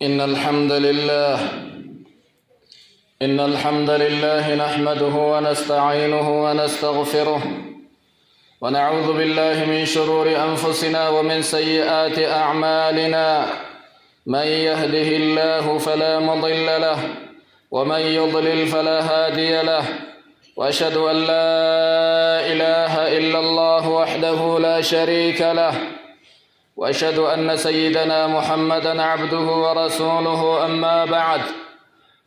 إن الحمد لله نحمده ونستعينه ونستغفره ونعوذ بالله من شرور أنفسنا ومن سيئات أعمالنا. من يهده الله فلا مضل له ومن يضلل فلا هادي له، وأشهد أن لا إله إلا الله وحده لا شريك له، وأشهد أن سيدنا محمدًا عبده ورسوله.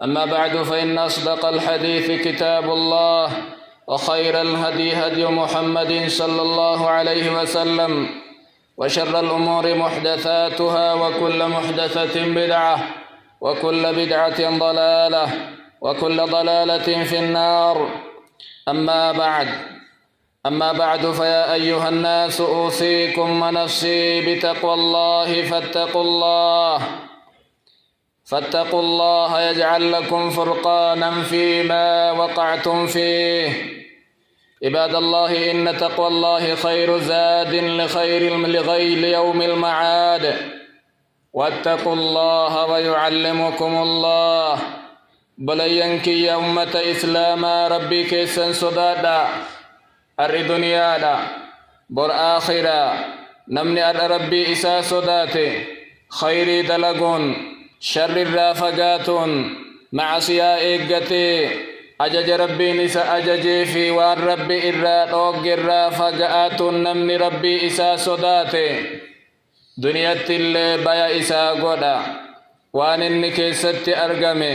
أما بعد فإن أصدق الحديث كتاب الله، وخير الهدي هدي محمد صلى الله عليه وسلم، وشر الأمور محدثاتها، وكل محدثة بدعة، وكل بدعة ضلالة، وكل ضلالة في النار. أما بعد فيا أيها الناس أوصيكم ونفسي بتقوى الله. فاتقوا الله يجعل لكم فرقانا فيما وقعتم فيه. عباد الله، إن تقوى الله خير زاد لغير يوم المعاد. واتقوا الله ويعلمكم الله. بلينك يا أمة إسلاما ربي كيسن صدادا أري دنيادا بر آخرا نمني أر ربي إسا صداتي خيري دلقون شر الرافقاتون معصيا إيقتي أجج ربي نسا أججي في وان ربي إراد أوق الرافقاتون نمني ربي إسا صداتي دنيا اللي بيا إسا قودا وان إني كيستي أرقمي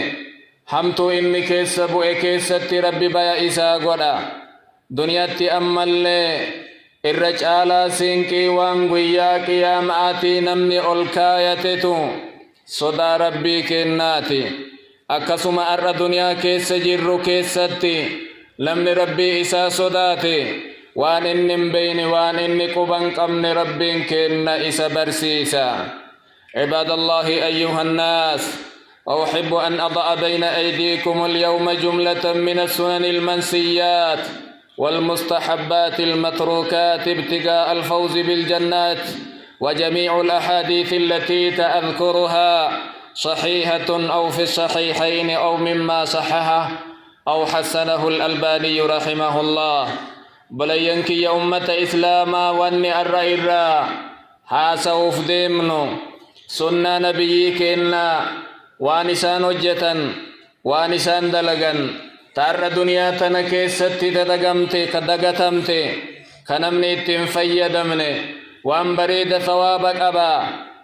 همتو إني كيسبو كيستي ربي بيا إسا قودا دنياتي أمالي الرجالة سينكي وانقويا قياماتي نمني ألكايتتو صدا ربي كناتي أكسم أرى دنيا كيس جرو كيستي لمن ربي إسا صداتي وان إنم بيني وان إني قبن قمن ربي كنا إسا برسيسا. عباد الله أيها الناس، أحب أن أضع بين أيديكم اليوم جملة من السنن المنسيات والمستحبات المتروكات ابتغاء الفوز بالجنات. وجميع الأحاديث التي تأذكرها صحيحة أو في الصحيحين أو مما صححه أو حسنه الألباني رحمه الله. بلينك يا أمة إسلاما واني الرئيرا حاسوف ديمنو سنة نبيك إنا وانسان وجتا وانسان دلغا تار دنيا تنكيستي تدغمتي كدغتمتي كنمني تنفيدمني وان بريد ثوابك أبا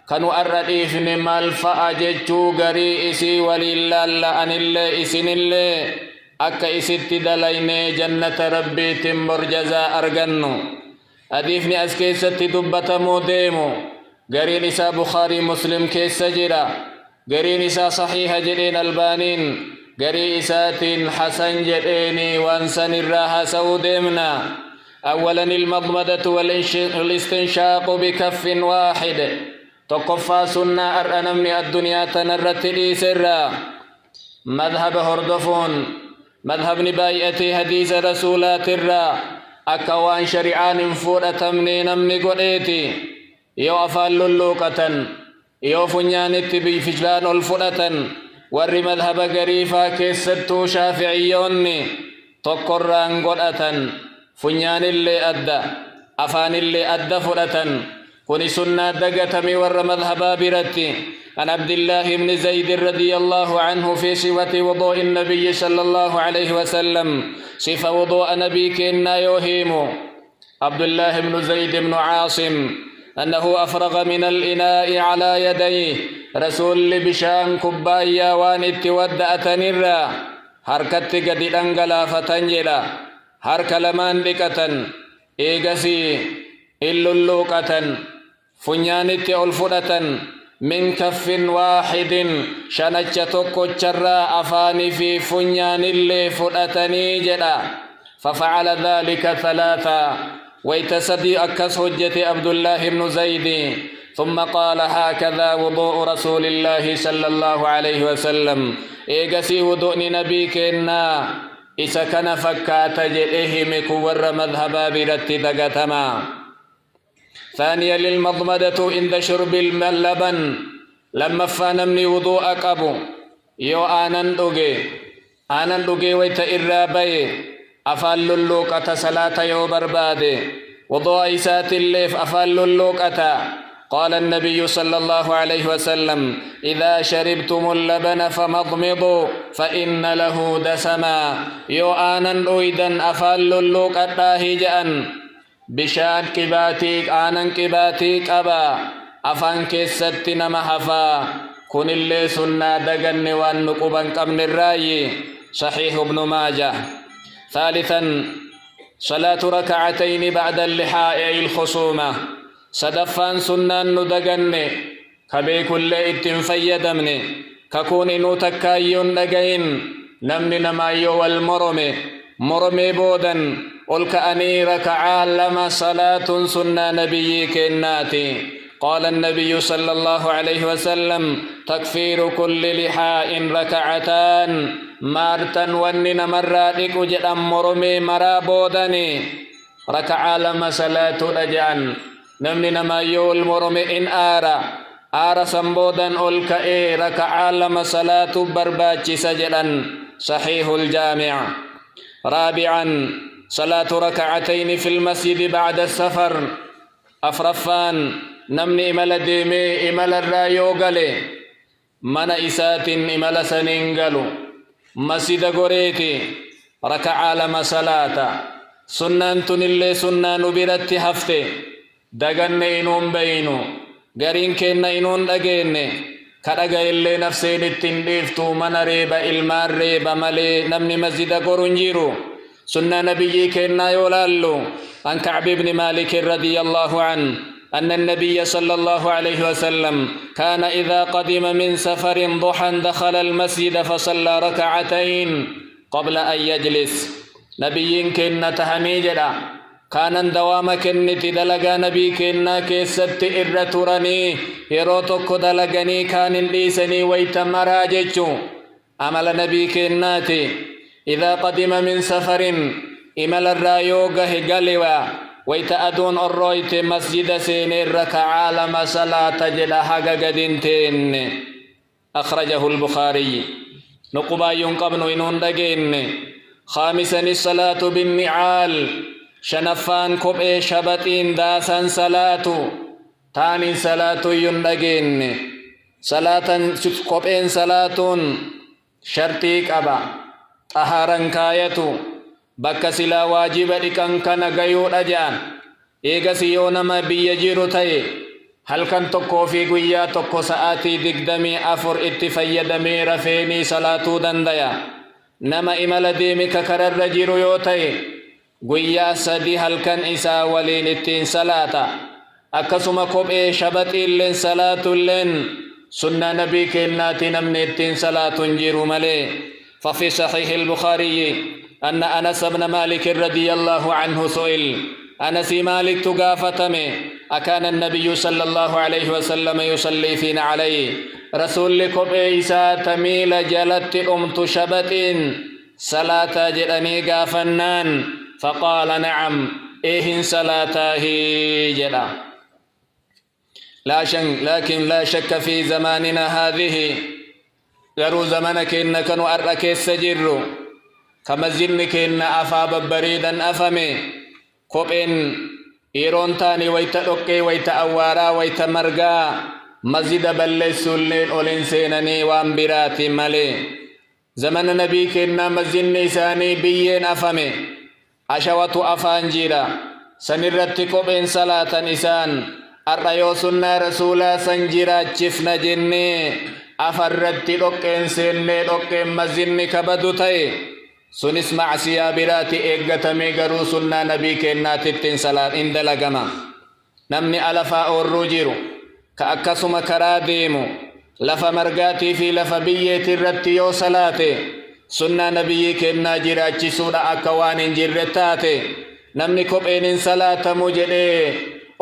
كانوا أرديفني مالفا أججو غري إسي ولله أن الله إسن الله أكا إسيتي دليني جنة ربي تمبر جزاء أرغنو. أديفني أسكيستي دبتمو ديمو غري نساء بخاري مسلم كيس جرا، غري نساء صحيح جرين البانين، غري إساتين حسن جريني وانسان الراحة سودمنا. أولا المضمدة والاستنشاق بكف واحد. تقفى سنة أرأنا من الدنيا تنرت لي سرا. مذهب هردفون مذهب نبايئتي حديث رسولات الرا أكوان شريعان فورة منين من قريتي يو أفال اللوقة يو فنيانت بفجلان الفرة ور مذهب قريفا كيستو شافعيوني تقران قرأة فنيان اللي أدى أفان اللي أدى فرة كوني سنة دقتمي ور مذهبا برتي. عن عبد الله بن زيد رضي الله عنه في صفة وضوء النبي صلى الله عليه وسلم صفة وضوء نبيك إنا يوهيم عبد الله بن زيد بن عاصم أنه أفرغ من الإناء على يديه رسول بشان كبايا وان اتودأ تنرى حركت قد الأنقلا فتنجلا حرك لمان لكة إيقسي إللوكة فنيانت ألفرة من كف واحد شنجتك الشراء أفاني في فنيان اللي فرأتني جدا. ففعل ذلك ثلاثا ويتسدي أكس حجة عبد الله بن زيد ثم قال هكذا وضوء رسول الله صلى الله عليه وسلم. إيقسي وضوء نبيك إنا إسا كان فكات جئه مكور مذهبا برت دقتما. ثانيا للمضمدة عند شرب اللبن لما فانمني وضوء أبو يو آنن دوغي ويت إرابي أفال اللوكة صلاة يو بربادي وضوء إسات الليف أفال اللوكة. قال النبي صلى الله عليه وسلم إذا شربتم اللبن فمضمضوا فإن له دسما يو آنن أويدن أفال اللوكة هجأن بشان كباتيك آنن كباتيك أبا أفان كيست نمحفا كن اللي سنة دقن والنقبا قبن الرأي. صحيح ابن ماجه. ثالثا صلاة ركعتين بعد اللحاء الخصومة. صدفان سنة ندقن كبي كل اتنفيدمني ككون نتكاين نقين نمن نمايو والمرمي بودا قل كأني ركعا لما صلاة سنة نبي كناتي. قال النبي صلى الله عليه وسلم تكفير كل لحاء ركعتان مارتا ونن مرادك جدام مرمي مرابودني ركعا لما صلاة رجعا نمن نمايو المرمي إن آرى سنبودا أولك ركعا لما صلاة برباچ سجدا. صحيح الجامع. رابعا صلاة ركعتين في المسجد بعد السفر. أفرفان نمني إمال ديمي إمال الرايو غالي من إسات إمال سننغلو مسجد غوريتي ركع لما صلاة سنان تنلي سنان برت هفته دغن إنون بينو غرين كن إنون دغين كدغ إلي نفسي لتنديفتو من ريبا إلمان ريبا ملي نمني مسجد غورنجيرو سنة نبي كنا يولالو. عن كعب بن مالك رضي الله عنه أن النبي صلى الله عليه وسلم كان إذا قدم من سفر ضحى دخل المسجد فصلى ركعتين قبل أن يجلس. نبي كنا تهنيجلا كان دوام كنت دلقا نبي كنا كيست إرترني يروتك دلقني كان ليسني ويتمراجج. عمل نبي كناتي إذا قدم من سفر إمال الرايوغه قلوا ويتأدون الرويت مسجد سينير ركعا لما صلاة جلها قدنتين. أخرجه البخاري. نقبا ينقبن إنون دقين. خامسا الصلاة بالنعال. شنفان كبئ شبتين داسا صلاة تاني صلاة يندقين. صلاة كبئ صلاة شرطيك أبا طهارا كايتو bakka silaa waajiba dhiqan kana gayuudha jedhan. Eegas yoo nama biyya jiru ta'e halkan tokkoo fi guyyaa tokko sa'aatii 24 itti fayyadamee rafeenii salaatuu dandaya. Nama imala deeme ka kararra jiru yoo ta'e guyyaa 3 halkan isaa waliin ittiin salaata. Akkasuma kophee shabaxiilleen salaatulleen sunnaa nabii kennaati namni ittiin salaatun jiru malee. ففي صحيح البخاري أن أنس بن مالك رضي الله عنه سئل. أنس مالك تقافتمي أكان النبي صلى الله عليه وسلم يصلي فينا عليه رسول لكم إيسا تميل جلت أمت شبتين صلاة جلني قافنان فقال نعم إيهن صلاته جلا. لكن لا شك في زماننا هذه غرو زمانك إنك نؤرك السجر كما زنك إن أفا ببريدا أفمي كوبين إيرون تاني ويتأوكي ويتأوارا ويتمرقا مسجد بلسو الليل أولنسينني وانبرات ملي زمن نبيك إن مسجد نساني بيين أفمي أشوة أفانجيرا سنرت كوبين صلاة نسان الرأيو سنة رسولا سنجيرا جفن جني أفرت لقين سنة لقين مزني كبدو تاي سنس معسيا براتي إيقتمي قرو سنة نبي كينات التنسلات اندل قما نمني ألفا الرجيرو كأكسم كراديمو لفا مرقاتي في لفا بيت الرتيو صلاتي سنة نبي كينا جراجي سورة أكوان جرتاتي نمني كبئين صلاة مجدي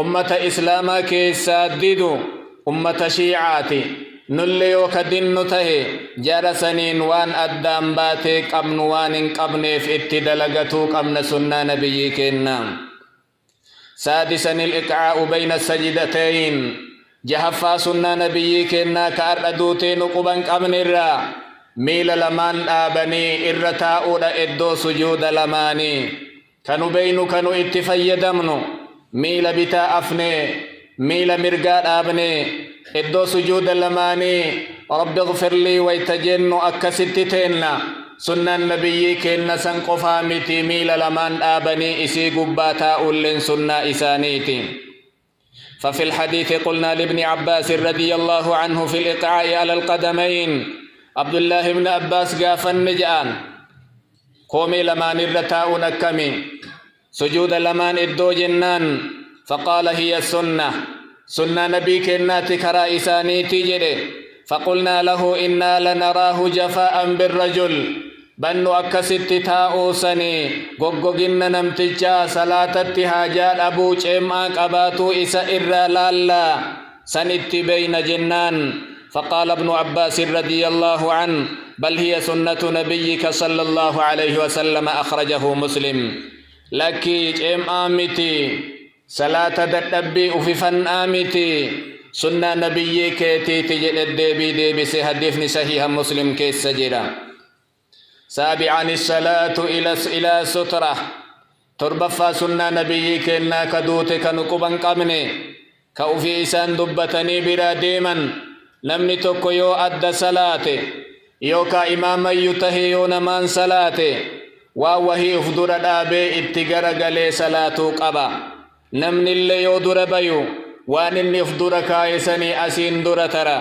أمة إسلاما كيساددو أمة شيعاتي نلي وكدن نته جارسنين وان أدام باتك أمن وان قبنف اتدلغتوك أمن سنة نبيك النام. سادسا الإقعاء بين السجدتين جهفا سنة نبي كنا كأردوتين قبن قبن الرا ميل لمن آبني إرتاؤد إدو سجود لماني كانوا بينو كانوا اتفيدمنو ميل بتا أفني ميل مرقات آبني إدو سجود لماني رب اغفر لي ويتجن أكستتين سنة النبي كنا سنقفا متي ميل لمن آبني إسي قباتا أولن سنة إسانيتي ففي الحديث قلنا لابن عباس رضي الله عنه في الإقعاء على القدمين عبد الله بن عباس قاف النجان قومي لمان الرتاء نكمي سجود لمان إدو جنان فقال هي السنة سنة نبي كنا تكرا إسانيتي جري فقلنا له إنا لنراه جفاء بالرجل بنو أكست تاؤ سني غوغوغن نمتجا صلاة اتهاجات أبو جمع قباتو إسا إرى لالا سنت بين جنان فقال ابن عباس رضي الله عنه بل هي سنة نبيك صلى الله عليه وسلم أخرجه مسلم لكي جمع آمتي صلاة دتبي أففن آمتي سنة نبيك تيجي الدبي دبي سيحدثني صحيح مسلم كيس سجرا سابعا الصلاة إلى سترة تربفا سنة نبيك إنا كدوتك نقبا قمني كأوفي إسان دبتني برا ديما نمني توكو يو أدى صلاة يوكا إماما يتهي يو نمان صلاة وهي أفدر دابي اتقر قلي صلاة قبا نمني اللي يو در بيو وان inni uf dura kaayesanii asiin dura tara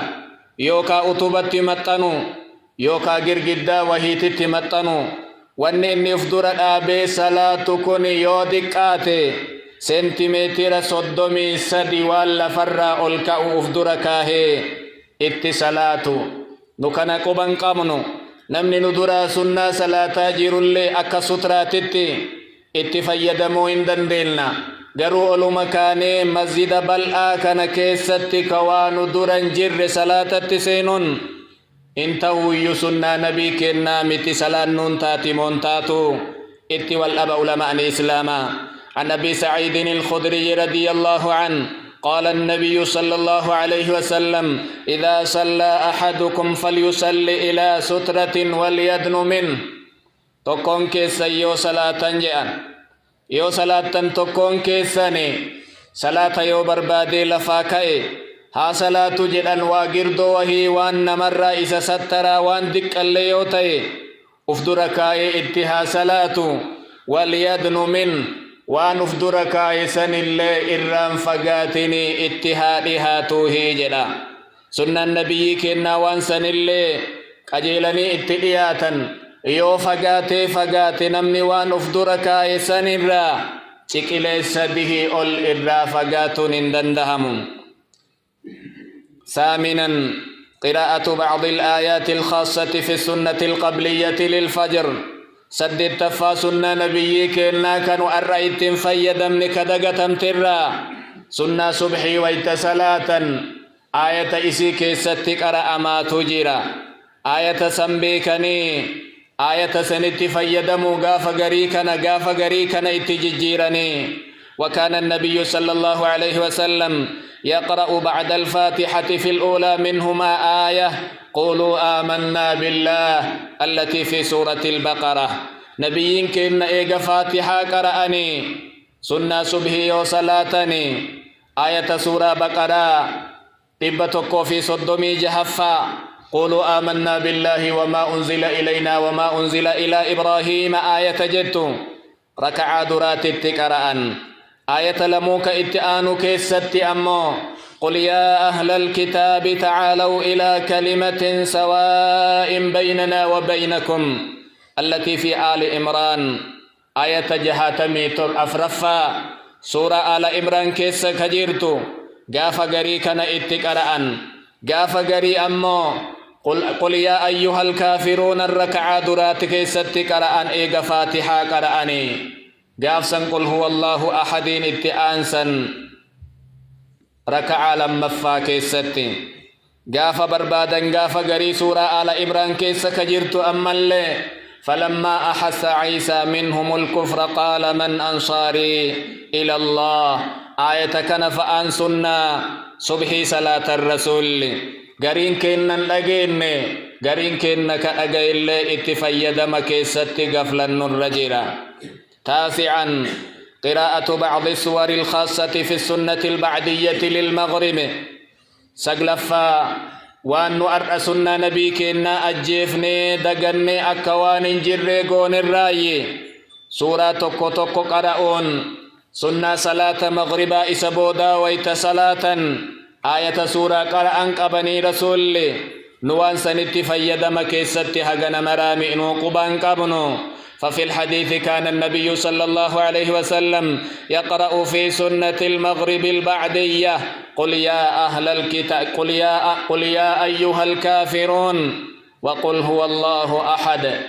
yookaa utubatti maxxanu yookaa girgiddaa wahiititti maxxanu wanni inni uf dura dhaabee salaatu kun yoo diqqaate seentimeetira 33 waan lafarraa ol ka'u uf dura kaahee itti salaatu nu kana quban qabnu namni nu duraa sunnaa salaataa jirullee akka sutraatitti itti fayyadamuu hin dandeenna garuu oluma kaanee masjida bal'aa kana keessatti kawaanu duran jirre salaatatti seenuun intahuyyu sunnaa nabii kennaa miti salaannuun taati moontaatu itti wal dhaba ulamaan islaamaa عن أبي سعيد الخدري رضي الله عنه قال النبي صلى الله عليه وسلم إذا صلى أحدكم فليصل إلى سترة وليدن منه تكون كيسا يو صلاة جاء يو صلاة تكون كيساني صلاة يو بربادي لفاكي ها صلاة جدن واقردو وهي وان نمر إسا سترا وان دك اللي يوتي افدركاي اتها صلاة وليدن منه وان افدرك ايسن اللي إرام فقاتني اتهادها توهي جدا سنة النبي كنا وانسن اللي قجيلني اتدياتا يو فقاتي نمني وان افدرك ايسن الرا چكلي سده ال إرا فقاتن اندندهم ثامنا قراءة بعض الآيات الخاصة في السنة القبلية للفجر سدد تفا سنة نبي كنا كانوا أرأيت فيدم كدقتم ترى سنة صبحي ويت صلاة آية إسي كيستك أرأ ما تجرى آية سنبيكني آية سنت فيدم غاف غريكنا اتججيرني وكان النبي صلى الله عليه وسلم يقرأ بعد الفاتحة في الأولى منهما آية قولوا آمنا بالله التي في سورة البقرة نبيين كن إيغا فاتحة قرأني سنة صبحي وصلاتني آية سورة بقرة تبتكو في صدمي جهفا قولوا آمنا بالله وما أنزل إلينا وما أنزل إلى إبراهيم آية جدت ركع درات التقرأن آية لموك اتآن كيست أمو قل يا أهل الكتاب تعالوا إلى كلمة سواء بيننا وبينكم التي في آل إمران آية جهاتمي تر أفرفا سورة آل إمران كيس كجيرتو غاف غري كان اتقرأن غاف غري أمو قل يا أيها الكافرون الركع درات كيس اتقرأن إيغا فاتحة قرأني غاف سن قل هو الله أحدين اتآنسا ركع لما فاكيستي غاف بربادا غاف غري سورة آل إمران كيس كجرت أما اللي فلما أحس عيسى منهم الكفر قال من أنصاري إلى الله آية كان فأن سنة صبحي صلاة الرسول غرين كنن لغين غرين كنن كأغيل اتفيد مكيست غفلا الرجرة. تاسعا قراءة بعض السور الخاصة في السنة البعدية للمغرب. سقلفا وأن أرأى سنة نبي كنا أجيفني دقني أكوان جرقون الرأي سورة توكو توكو قرأون سنة صلاة مغربا إسبودا ويت صلاة آية سورة قرأن قبني رسول نوان سنت فيد مكيست هغن مرامي نوقبان قبنو. ففي الحديث كان النبي صلى الله عليه وسلم يقرأ في سنة المغرب البعدية قل يا أهل الكتاب قل يا أيها الكافرون وقل هو الله أحد.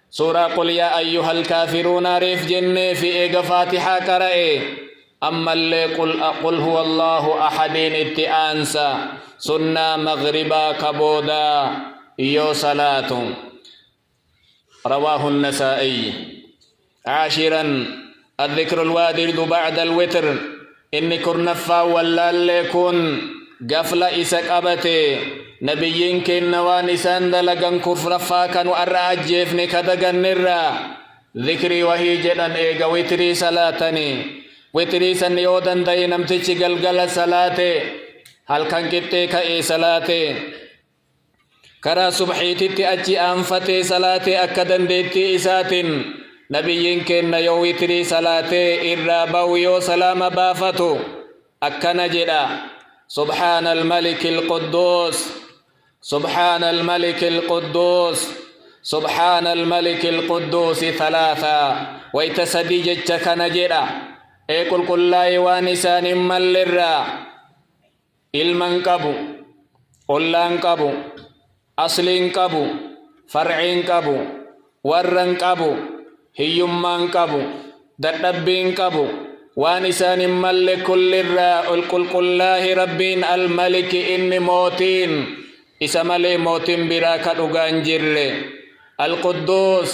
سورة قل يا أيها الكافرون ريف جنة في إيقا فاتحة قرأي. أما اللي قل هو الله أحد اتئانسا سنة مغربا كبودا إيو صلاة. رواه النسائي. عاشرا الذكر الوارد بعد الوتر. إن كرنفا ولا لكن قفل إسك أبتي نبيين كن وانسان دلقن كفرفا كانوا أرأجيف نكدقن نرى ذكري وهي جدن إيقا وتري صلاتني وتري سن يودن دي نمتش قلقل صلاتي هل كان كتك إي صلاتي كرا سبحيتي أجي أنفتي صلاتي أكدن ديتي إساتين نبيين كن يوتري صلاتي إرابو يو سلام بافتو أكنا جدا سبحان الملك القدوس سبحان الملك القدوس سبحان الملك القدوس ثلاثة ويتسدي جتك نجدا ايقل قل لا يوانسان من للرا المنقبو قلانقبو أصلنقبو فرعنقبو ورنقبو هيمانقبو دردبينقبو وانسان ملك الرا القل الله ربين الملك إني موتين إسمالي موتين براكة أغانجر القدوس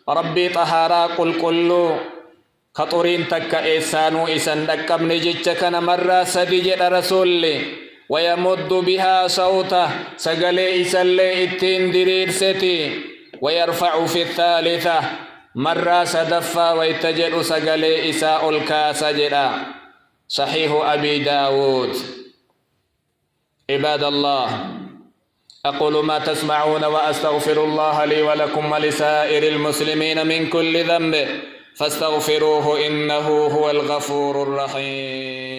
ربي طهارا قل خطورين تكا إيسانو إسان دكم نجيتك مرة سديج رسول ويمد بها صوته سقلي إسالي إتين درير ستي ويرفع في الثالثة مرة سدفا ويتجر سقلي إساء الكاسجرا. صحيح أبي داود. عباد الله أقول ما تسمعون وأستغفر الله لي ولكم ولسائر المسلمين من كل ذنب فاستغفروه إنه هو الغفور الرحيم.